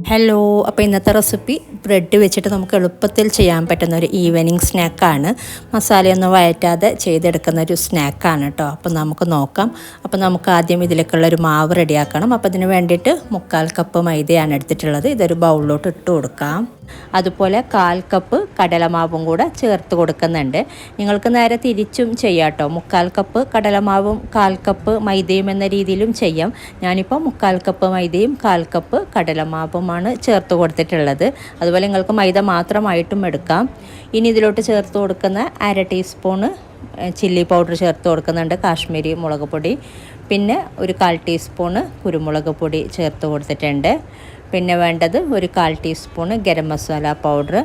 Hello, അപ്പോൾ ഇന്നത്തെ recipe bread വെച്ചിട്ട് നമുക്ക് എളുപ്പത്തിൽ ചെയ്യാൻ പറ്റുന്ന ഒരു ഈവനിങ് സ്നാക്കാണ്. മസാലയൊന്നും വഴറ്റാതെ ചെയ്തെടുക്കുന്ന ഒരു സ്നാക്കാണ് കേട്ടോ. അപ്പോൾ നമുക്ക് നോക്കാം. അപ്പോൾ നമുക്ക് ആദ്യം ഇതിലേക്കുള്ള ഒരു മാവ് റെഡിയാക്കണം. അപ്പോൾ അതിന് വേണ്ടിയിട്ട് 1/4 കപ്പ് മൈദയാണ് എടുത്തിട്ടുള്ളത്. ഇതൊരു ബൗളിലോട്ട് ഇട്ട് കൊടുക്കാം. അതുപോലെ 1/4 കപ്പ് കടലമാവും കൂടെ ചേർത്ത് കൊടുക്കുന്നുണ്ട്. നിങ്ങൾക്ക് നേരെ തിരിച്ചും ചെയ്യാം കേട്ടോ. 1/4 കപ്പ് കടലമാവും 1/4 കപ്പ് മൈദയും എന്ന രീതിയിലും ചെയ്യാം. ഞാനിപ്പോൾ 1/4 കപ്പ് മൈദയും 1/4 കപ്പ് കടലമാവുമാണ് ചേർത്ത് കൊടുത്തിട്ടുള്ളത്. അതുപോലെ നിങ്ങൾക്ക് മൈദ മാത്രമായിട്ടും എടുക്കാം. ഇനി ഇതിലോട്ട് ചേർത്ത് കൊടുക്കുന്ന 1/2 ടീസ്പൂണ് ചില്ലി പൗഡർ ചേർത്ത് കൊടുക്കുന്നുണ്ട്, കാശ്മീരി മുളക് പൊടി. പിന്നെ ഒരു 1/4 ടീസ്പൂണ് കുരുമുളക് പൊടി ചേർത്ത് കൊടുത്തിട്ടുണ്ട്. പിന്നെ വേണ്ടത് ഒരു 1/4 ടീസ്പൂണ് ഗരം മസാല പൗഡർ,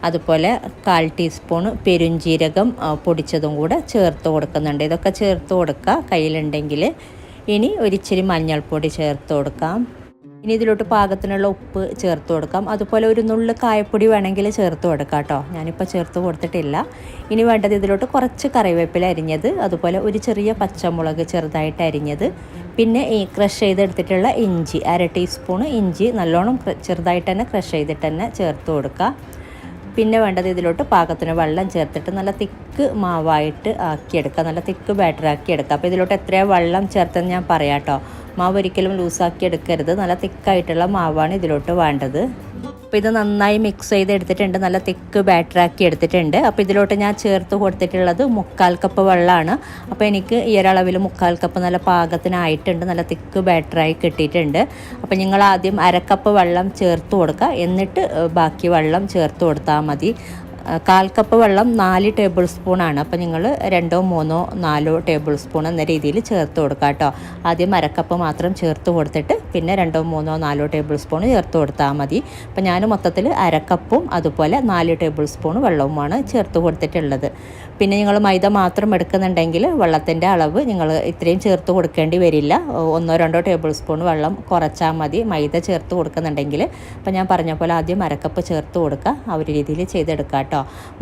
അതുപോലെ 1/4 ടീസ്പൂണ് പെരുംജീരകം പൊടിച്ചതും കൂടെ ചേർത്ത് കൊടുക്കുന്നുണ്ട്. ഇതൊക്കെ ചേർത്ത് കൊടുക്കുക കയ്യിലുണ്ടെങ്കിൽ. ഇനി ഒരിച്ചിരി മഞ്ഞൾപ്പൊടി ചേർത്ത് കൊടുക്കാം. ഇനി ഇതിലോട്ട് പാകത്തിനുള്ള ഉപ്പ് ചേർത്ത് കൊടുക്കാം. അതുപോലെ ഒരു നുള്ള് കായപ്പൊടി വേണമെങ്കിൽ ചേർത്ത് കൊടുക്കാം കേട്ടോ. ഞാനിപ്പോൾ ചേർത്ത് കൊടുത്തിട്ടില്ല. ഇനി വേണ്ടത് ഇതിലോട്ട് കുറച്ച് കറിവേപ്പില അരിഞ്ഞത്, അതുപോലെ ഒരു ചെറിയ പച്ചമുളക് ചെറുതായിട്ട് അരിഞ്ഞത്, പിന്നെ ഈ ക്രഷ് ചെയ്തെടുത്തിട്ടുള്ള ഇഞ്ചി 1/2 ടീസ്പൂണ് ഇഞ്ചി നല്ലോണം ചെറുതായിട്ട് തന്നെ ക്രഷ് ചെയ്തിട്ട് തന്നെ ചേർത്ത് കൊടുക്കുക. പിന്നെ വേണ്ടത് ഇതിലോട്ട് പാകത്തിന് വെള്ളം ചേർത്തിട്ട് നല്ല തിക്ക് മാവായിട്ട് ആക്കിയെടുക്കുക, നല്ല തിക്ക് ബാറ്റർ ആക്കിയെടുക്കുക. അപ്പോൾ ഇതിലോട്ട് എത്രയാണ് വെള്ളം ചേർത്തെന്ന് ഞാൻ പറയാം കേട്ടോ. മാവ് ഒരിക്കലും ലൂസാക്കി എടുക്കരുത്, നല്ല തിക്കായിട്ടുള്ള മാവാണ് ഇതിലോട്ട് വേണ്ടത്. അപ്പോൾ ഇത് നന്നായി മിക്സ് ചെയ്തെടുത്തിട്ടുണ്ട്, നല്ല തിക്ക് ബാറ്ററാക്കി എടുത്തിട്ടുണ്ട്. അപ്പോൾ ഇതിലോട്ട് ഞാൻ ചേർത്ത് കൊടുത്തിട്ടുള്ളത് 1/4 കപ്പ് വെള്ളമാണ്. അപ്പോൾ എനിക്ക് ഈ ഒരളവിൽ 1/4 കപ്പ് നല്ല പാകത്തിനായിട്ടുണ്ട്, നല്ല തിക്ക് ബാറ്ററായി കിട്ടിയിട്ടുണ്ട്. അപ്പോൾ നിങ്ങൾ ആദ്യം 1/2 കപ്പ് വെള്ളം ചേർത്ത് കൊടുക്കുക, എന്നിട്ട് ബാക്കി വെള്ളം ചേർത്ത് കൊടുത്താൽ മതി. 1/4 കപ്പ് വെള്ളം 4 ടേബിൾ സ്പൂണാണ്. അപ്പോൾ നിങ്ങൾ 2, 3, 4 ടേബിൾ സ്പൂൺ എന്ന രീതിയിൽ ചേർത്ത് കൊടുക്കുക കേട്ടോ. ആദ്യം 1/2 കപ്പ് മാത്രം ചേർത്ത് കൊടുത്തിട്ട് പിന്നെ 2, 3, 4 ടേബിൾ സ്പൂൺ ചേർത്ത് കൊടുത്താൽ മതി. അപ്പോൾ ഞാൻ മൊത്തത്തിൽ 1/2 കപ്പും അതുപോലെ 4 ടേബിൾ സ്പൂൺ വെള്ളവുമാണ് ചേർത്ത് കൊടുത്തിട്ടുള്ളത്. പിന്നെ നിങ്ങൾ മൈദ മാത്രം എടുക്കുന്നുണ്ടെങ്കിൽ വെള്ളത്തിൻ്റെ അളവ് നിങ്ങൾ ഇത്രയും ചേർത്ത് കൊടുക്കേണ്ടി വരില്ല. 1, 2 ടേബിൾ സ്പൂൺ വെള്ളം കുറച്ചാൽ മതി മൈദ ചേർത്ത് കൊടുക്കുന്നുണ്ടെങ്കിൽ. അപ്പോൾ ഞാൻ പറഞ്ഞ പോലെ ആദ്യം 1/2 കപ്പ് ചേർത്ത് കൊടുക്കുക, ആ ഒരു രീതിയിൽ ചെയ്തെടുക്കുക കേട്ടോ.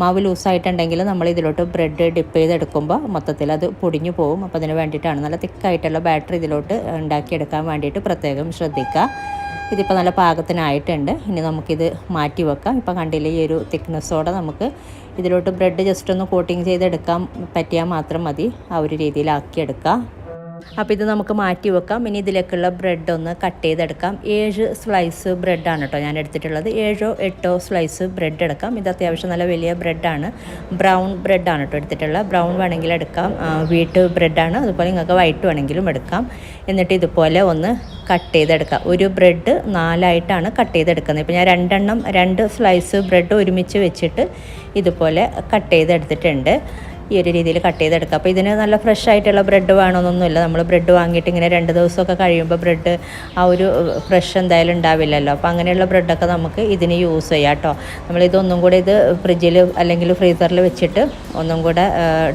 മാവ് ലൂസായിട്ടുണ്ടെങ്കിൽ നമ്മൾ ഇതിലോട്ട് ബ്രെഡ് ഡിപ്പ് ചെയ്തെടുക്കുമ്പോൾ മൊത്തത്തിൽ അത് പൊടിഞ്ഞു പോകും. അപ്പോൾ അതിന് വേണ്ടിയിട്ടാണ് നല്ല തിക്കായിട്ടുള്ള ബാറ്റർ ഇതിലോട്ട് ഉണ്ടാക്കിയെടുക്കാൻ വേണ്ടിയിട്ട് പ്രത്യേകം ശ്രദ്ധിക്കുക. ഇതിപ്പോൾ നല്ല പാകത്തിനായിട്ടുണ്ട്. ഇനി നമുക്കിത് മാറ്റി വെക്കാം. ഇപ്പോൾ കണ്ടില്ലേ, ഈ ഒരു തിക്നെസ്സോടെ നമുക്ക് ഇതിലോട്ട് ബ്രെഡ് ജസ്റ്റ് ഒന്ന് കോട്ടിങ് ചെയ്തെടുക്കാൻ പറ്റിയാൽ മാത്രം മതി, ആ ഒരു രീതിയിലാക്കിയെടുക്കുക. അപ്പോൾ ഇത് നമുക്ക് മാറ്റി വെക്കാം. ഇനി ഇതിലേക്കുള്ള ബ്രെഡ് ഒന്ന് കട്ട് ചെയ്തെടുക്കാം. 7 സ്ലൈസ് ബ്രെഡാണ് കേട്ടോ ഞാൻ എടുത്തിട്ടുള്ളത്. 7, 8 സ്ലൈസ് ബ്രെഡ് എടുക്കാം. ഇത് അത്യാവശ്യം നല്ല വലിയ ബ്രെഡാണ്. ബ്രൗൺ ബ്രെഡാണ് കേട്ടോ എടുത്തിട്ടുള്ളത്. ബ്രൗൺ വേണമെങ്കിൽ എടുക്കാം, വീറ്റ് ബ്രെഡാണ്. അതുപോലെ നിങ്ങൾക്ക് വൈറ്റ് വേണമെങ്കിലും എടുക്കാം. എന്നിട്ട് ഇതുപോലെ ഒന്ന് കട്ട് ചെയ്തെടുക്കാം. ഒരു ബ്രെഡ് 4ആയിട്ടാണ് കട്ട് ചെയ്തെടുക്കുന്നത്. ഇപ്പോൾ ഞാൻ 2 സ്ലൈസ് ബ്രെഡ് ഒരുമിച്ച് വെച്ചിട്ട് ഇതുപോലെ കട്ട് ചെയ്തെടുത്തിട്ടുണ്ട്. ഈ ഒരു രീതിയിൽ കട്ട് ചെയ്തെടുക്കുക. അപ്പോൾ ഇതിന് നല്ല ഫ്രഷ് ആയിട്ടുള്ള ബ്രെഡ് വേണമെന്നൊന്നുമില്ല. നമ്മൾ ബ്രെഡ് വാങ്ങിയിട്ട് ഇങ്ങനെ 2 ദിവസമൊക്കെ കഴിയുമ്പോൾ ബ്രെഡ് ആ ഒരു ഫ്രഷ് എന്തായാലും ഉണ്ടാവില്ലല്ലോ. അപ്പോൾ അങ്ങനെയുള്ള ബ്രെഡൊക്കെ നമുക്ക് ഇതിന് യൂസ് ചെയ്യാം കേട്ടോ. നമ്മളിതൊന്നും കൂടെ ഇത് ഫ്രിഡ്ജിൽ അല്ലെങ്കിൽ ഫ്രീസറിൽ വെച്ചിട്ട് ഒന്നും കൂടെ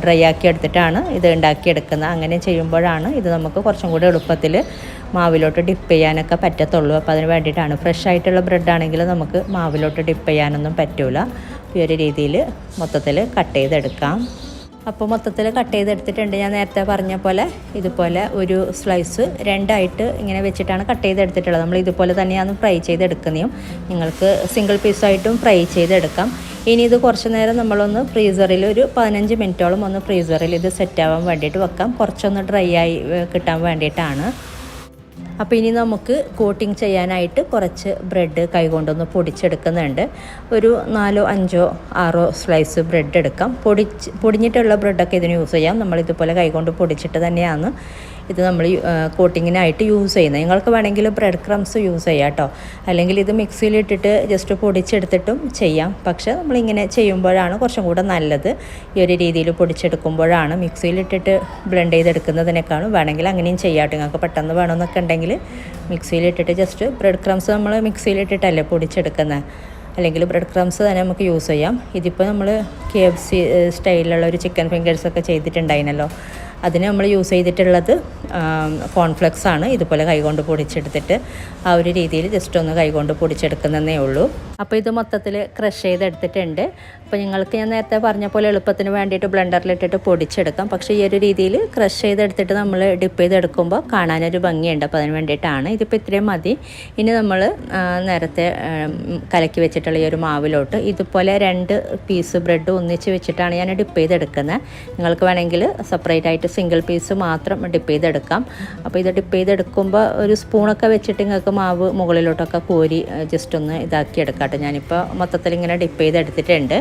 ഡ്രൈ ആക്കി എടുത്തിട്ടാണ് ഇത് ഉണ്ടാക്കിയെടുക്കുന്നത്. അങ്ങനെ ചെയ്യുമ്പോഴാണ് ഇത് നമുക്ക് കുറച്ചും കൂടെ എളുപ്പത്തിൽ മാവിലോട്ട് ഡിപ്പ് ചെയ്യാനൊക്കെ പറ്റത്തുള്ളൂ. അപ്പോൾ അതിന് വേണ്ടിയിട്ടാണ്. ഫ്രഷ് ആയിട്ടുള്ള ബ്രെഡാണെങ്കിൽ നമുക്ക് മാവിലോട്ട് ഡിപ്പ് ചെയ്യാനൊന്നും പറ്റില്ല. ഈ ഒരു രീതിയിൽ മൊത്തത്തിൽ കട്ട് ചെയ്തെടുക്കാം. അപ്പോൾ മൊത്തത്തിൽ കട്ട് ചെയ്തെടുത്തിട്ടുണ്ട്. ഞാൻ നേരത്തെ പറഞ്ഞ പോലെ ഇതുപോലെ ഒരു സ്ലൈസ് 2ആയിട്ട് ഇങ്ങനെ വെച്ചിട്ടാണ് കട്ട് ചെയ്തെടുത്തിട്ടുള്ളത്. നമ്മൾ ഇതുപോലെ തന്നെയാണ് ഫ്രൈ ചെയ്തെടുക്കുന്നതും. നിങ്ങൾക്ക് സിംഗിൾ പീസായിട്ടും ഫ്രൈ ചെയ്തെടുക്കാം. ഇനി ഇത് കുറച്ച് നേരം നമ്മളൊന്ന് ഫ്രീസറിൽ ഒരു 15 മിനിറ്റോളം ഒന്ന് ഫ്രീസറിൽ ഇത് സെറ്റാവാൻ വേണ്ടിയിട്ട് വെക്കാം. കുറച്ചൊന്ന് ഡ്രൈ ആയി കിട്ടാൻ വേണ്ടിയിട്ടാണ്. അപ്പോൾ ഇനി നമുക്ക് കോട്ടിങ് ചെയ്യാനായിട്ട് കുറച്ച് ബ്രെഡ് കൈകൊണ്ടൊന്ന് പൊടിച്ചെടുക്കുന്നുണ്ട്. ഒരു 4, 5, 6 സ്ലൈസ് ബ്രെഡ് എടുക്കാം. പൊടിഞ്ഞിട്ടുള്ള ബ്രെഡൊക്കെ ഇതിന് യൂസ് ചെയ്യാം. നമ്മളിതുപോലെ കൈകൊണ്ട് പൊടിച്ചിട്ട് തന്നെയാണ് ഇത് നമ്മൾ കോട്ടിങ്ങിനായിട്ട് യൂസ് ചെയ്യുന്നത്. നിങ്ങൾക്ക് വേണമെങ്കിൽ ബ്രെഡ് ക്രംസ് യൂസ് ചെയ്യാം കേട്ടോ. അല്ലെങ്കിൽ ഇത് മിക്സിയിലിട്ടിട്ട് ജസ്റ്റ് പൊടിച്ചെടുത്തിട്ടും ചെയ്യാം. പക്ഷേ നമ്മളിങ്ങനെ ചെയ്യുമ്പോഴാണ് കുറച്ചും കൂടെ നല്ലത്. ഈ ഒരു രീതിയിൽ പൊടിച്ചെടുക്കുമ്പോഴാണ്. മിക്സിയിലിട്ടിട്ട് ബ്ലെൻഡ് ചെയ്തെടുക്കുന്നതിനേക്കാളും വേണമെങ്കിൽ അങ്ങനെയും ചെയ്യാം കേട്ടോ. നിങ്ങൾക്ക് പെട്ടെന്ന് വേണമെന്നൊക്കെ ഉണ്ടെങ്കിൽ മിക്സിയിലിട്ടിട്ട് ജസ്റ്റ് ബ്രെഡ് ക്രംസ് നമ്മൾ മിക്സിയിലിട്ടിട്ടല്ലേ പൊടിച്ചെടുക്കുന്നത്, അല്ലെങ്കിൽ ബ്രെഡ് ക്രംസ് തന്നെ നമുക്ക് യൂസ് ചെയ്യാം. ഇതിപ്പോൾ നമ്മൾ KFC സ്റ്റൈലിലുള്ള ഒരു ചിക്കൻ ഫിംഗേഴ്സൊക്കെ ചെയ്തിട്ടുണ്ടായിരുന്നല്ലോ, അതിന് നമ്മൾ യൂസ് ചെയ്തിട്ടുള്ളത് കോൺഫ്ലെക്സ് ആണ്. ഇതുപോലെ കൈകൊണ്ട് പൊടിച്ചെടുത്തിട്ട് ആ ഒരു രീതിയിൽ ജസ്റ്റ് ഒന്ന് കൈകൊണ്ട് പൊടിച്ചെടുക്കുന്നതേ ഉള്ളൂ. അപ്പോൾ ഇത് മൊത്തത്തിൽ ക്രഷ് ചെയ്തെടുത്തിട്ടുണ്ട്. അപ്പോൾ നിങ്ങൾക്ക് ഞാൻ നേരത്തെ പറഞ്ഞ പോലെ എളുപ്പത്തിന് വേണ്ടിയിട്ട് ബ്ലെൻഡറിലിട്ടിട്ട് പൊടിച്ചെടുക്കാം. പക്ഷേ ഈ ഒരു രീതിയിൽ ക്രഷ് ചെയ്തെടുത്തിട്ട് നമ്മൾ ഡിപ്പ് ചെയ്തെടുക്കുമ്പോൾ കാണാനൊരു ഭംഗിയുണ്ട്. അപ്പോൾ അതിന് വേണ്ടിയിട്ടാണ്. ഇതിപ്പോൾ ഇത്രയും മതി. ഇനി നമ്മൾ നേരത്തെ കലക്കി വെച്ചിട്ടുള്ള ഈ ഒരു മാവിലോട്ട് ഇതുപോലെ 2 പീസ് ബ്രെഡ് ഒന്നിച്ച് വെച്ചിട്ടാണ് ഞാൻ ഡിപ്പ് ചെയ്തെടുക്കുന്നത്. നിങ്ങൾക്ക് വേണമെങ്കിൽ സെപ്പറേറ്റ് ആയിട്ട് സിംഗിൾ പീസ് മാത്രം ഡിപ്പ് ചെയ്തെടുക്കാം. അപ്പോൾ ഇത് ഡിപ്പ് ചെയ്തെടുക്കുമ്പോൾ ഒരു സ്പൂണൊക്കെ വെച്ചിട്ട് നിങ്ങൾക്ക് മാവ് മുകളിലോട്ടൊക്കെ കോരി ജസ്റ്റ് ഒന്ന് ഇതാക്കിയെടുക്കാം കേട്ടോ. ഞാനിപ്പോൾ മൊത്തത്തിൽ ഇങ്ങനെ ഡിപ്പ് ചെയ്തെടുത്തിട്ടുണ്ട്.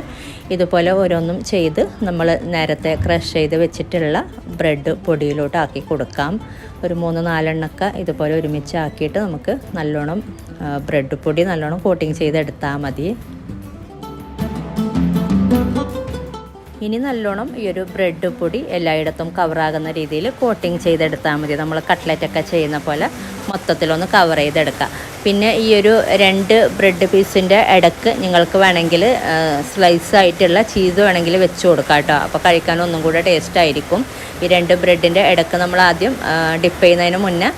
ഇതുപോലെ ഓരോന്നും ചെയ്ത് നമ്മൾ നേരത്തെ ക്രഷ് ചെയ്ത് വെച്ചിട്ടുള്ള ബ്രെഡ് പൊടിയിലോട്ട് ആക്കി കൊടുക്കാം. ഒരു 3-4 എണ്ണമൊക്കെ ഇതുപോലെ ഒരുമിച്ച് ആക്കിയിട്ട് നമുക്ക് നല്ലോണം ബ്രെഡ് പൊടി നല്ലോണം കോട്ടിങ് ചെയ്തെടുത്താൽ മതി. ഇനി നല്ലോണം ഈ ഒരു ബ്രെഡ് പൊടി എല്ലായിടത്തും കവറാകുന്ന രീതിയിൽ കോട്ടിങ് ചെയ്തെടുത്താൽ മതി. നമ്മൾ കട്ട്ലറ്റൊക്കെ ചെയ്യുന്ന പോലെ മൊത്തത്തിലൊന്ന് കവർ ചെയ്തെടുക്കുക. പിന്നെ ഈ ഒരു 2 ബ്രെഡ് പീസിൻ്റെ ഇടയ്ക്ക് നിങ്ങൾക്ക് വേണമെങ്കിൽ സ്ലൈസ് ആയിട്ടുള്ള ചീസ് വേണമെങ്കിൽ വെച്ച് കൊടുക്കാം കേട്ടോ. അപ്പോൾ കഴിക്കാൻ ഒന്നും കൂടെ ടേസ്റ്റ് ആയിരിക്കും. ഈ 2 ബ്രെഡിൻ്റെ ഇടയ്ക്ക് നമ്മൾ ആദ്യം ഡിപ്പ് ചെയ്യുന്നതിന് മുന്നേ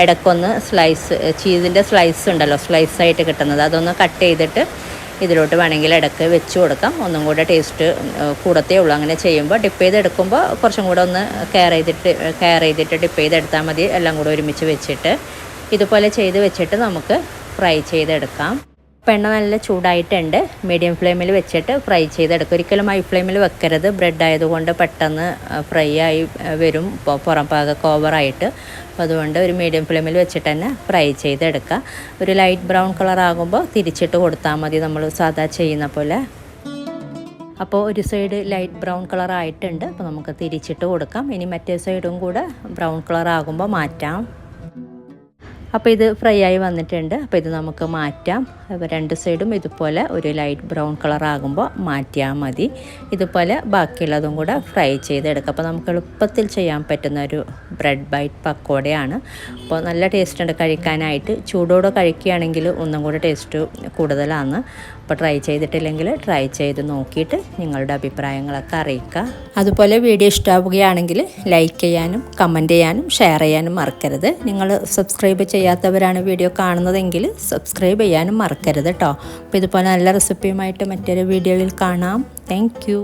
ഇടയ്ക്കൊന്ന് ചീസിൻ്റെ സ്ലൈസ് ഉണ്ടല്ലോ, സ്ലൈസായിട്ട് കിട്ടുന്നത്, അതൊന്ന് കട്ട് ചെയ്തിട്ട് ഇതിലോട്ട് വേണമെങ്കിൽ ഇടയ്ക്ക് വെച്ച് കൊടുക്കാം. ഒന്നും കൂടെ ടേസ്റ്റ് കൂടത്തേ ഉള്ളൂ. അങ്ങനെ ചെയ്യുമ്പോൾ ഡിപ്പ് ചെയ്തെടുക്കുമ്പോൾ കുറച്ചും കൂടെ ഒന്ന് കെയർ ചെയ്തിട്ട് ഡിപ്പ് ചെയ്തെടുത്താൽ മതി. എല്ലാം കൂടെ ഒരുമിച്ച് വെച്ചിട്ട് ഇതുപോലെ ചെയ്ത് വെച്ചിട്ട് നമുക്ക് ഫ്രൈ ചെയ്തെടുക്കാം. അപ്പോൾ എണ്ണ നല്ല ചൂടായിട്ടുണ്ട്. മീഡിയം ഫ്ലെയിമിൽ വെച്ചിട്ട് ഫ്രൈ ചെയ്തെടുക്കും. ഒരിക്കലും ഹൈ ഫ്ലെയിമിൽ വെക്കരുത്. ബ്രെഡ് ആയതുകൊണ്ട് പെട്ടെന്ന് ഫ്രൈ ആയി വരും പുറം ഭാഗമൊക്കെ ഓവറായിട്ട്. അപ്പോൾ അതുകൊണ്ട് ഒരു മീഡിയം ഫ്ലെയിമിൽ വെച്ചിട്ട് തന്നെ ഫ്രൈ ചെയ്തെടുക്കുക. ഒരു ലൈറ്റ് ബ്രൗൺ കളർ ആകുമ്പോൾ തിരിച്ചിട്ട് കൊടുത്താൽ മതി, നമ്മൾ സാധാ ചെയ്യുന്ന പോലെ. അപ്പോൾ ഒരു സൈഡ് ലൈറ്റ് ബ്രൗൺ കളർ ആയിട്ടുണ്ട്. അപ്പോൾ നമുക്ക് തിരിച്ചിട്ട് കൊടുക്കാം. ഇനി മറ്റേ സൈഡും കൂടെ ബ്രൗൺ കളർ ആകുമ്പോൾ മാറ്റാം. അപ്പോൾ ഇത് ഫ്രൈ ആയി വന്നിട്ടുണ്ട്. അപ്പോൾ ഇത് നമുക്ക് മാറ്റാം. അപ്പോൾ 2 സൈഡും ഇതുപോലെ ഒരു ലൈറ്റ് ബ്രൗൺ കളർ ആകുമ്പോൾ മാറ്റിയാൽ മതി. ഇതുപോലെ ബാക്കിയുള്ളതും കൂടെ ഫ്രൈ ചെയ്തെടുക്കുക. അപ്പോൾ നമുക്ക് എളുപ്പത്തിൽ ചെയ്യാൻ പറ്റുന്ന ഒരു ബ്രെഡ് ബൈറ്റ് പക്കോടയാണ്. അപ്പോൾ നല്ല ടേസ്റ്റ് ഉണ്ട് കഴിക്കാനായിട്ട്. ചൂടോടെ കഴിക്കുകയാണെങ്കിൽ ഒന്നും കൂടെ ടേസ്റ്റ് കൂടുതലാണ്. അപ്പോൾ ട്രൈ ചെയ്തിട്ടില്ലെങ്കിൽ ട്രൈ ചെയ്ത് നോക്കിയിട്ട് നിങ്ങളുടെ അഭിപ്രായങ്ങളൊക്കെ അറിയിക്കുക. അതുപോലെ വീഡിയോ ഇഷ്ടമാവുകയാണെങ്കിൽ ലൈക്ക് ചെയ്യാനും കമൻറ്റ് ചെയ്യാനും ഷെയർ ചെയ്യാനും മറക്കരുത്. നിങ്ങൾ സബ്സ്ക്രൈബ് ചെയ്യാത്തവരാണ് വീഡിയോ കാണുന്നതെങ്കിൽ സബ്സ്ക്രൈബ് ചെയ്യാനും മറക്കരുത് കേട്ടോ. അപ്പോൾ ഇതുപോലെ നല്ല റെസിപ്പിയുമായിട്ട് മറ്റൊരു വീഡിയോയിൽ കാണാം. Thank you.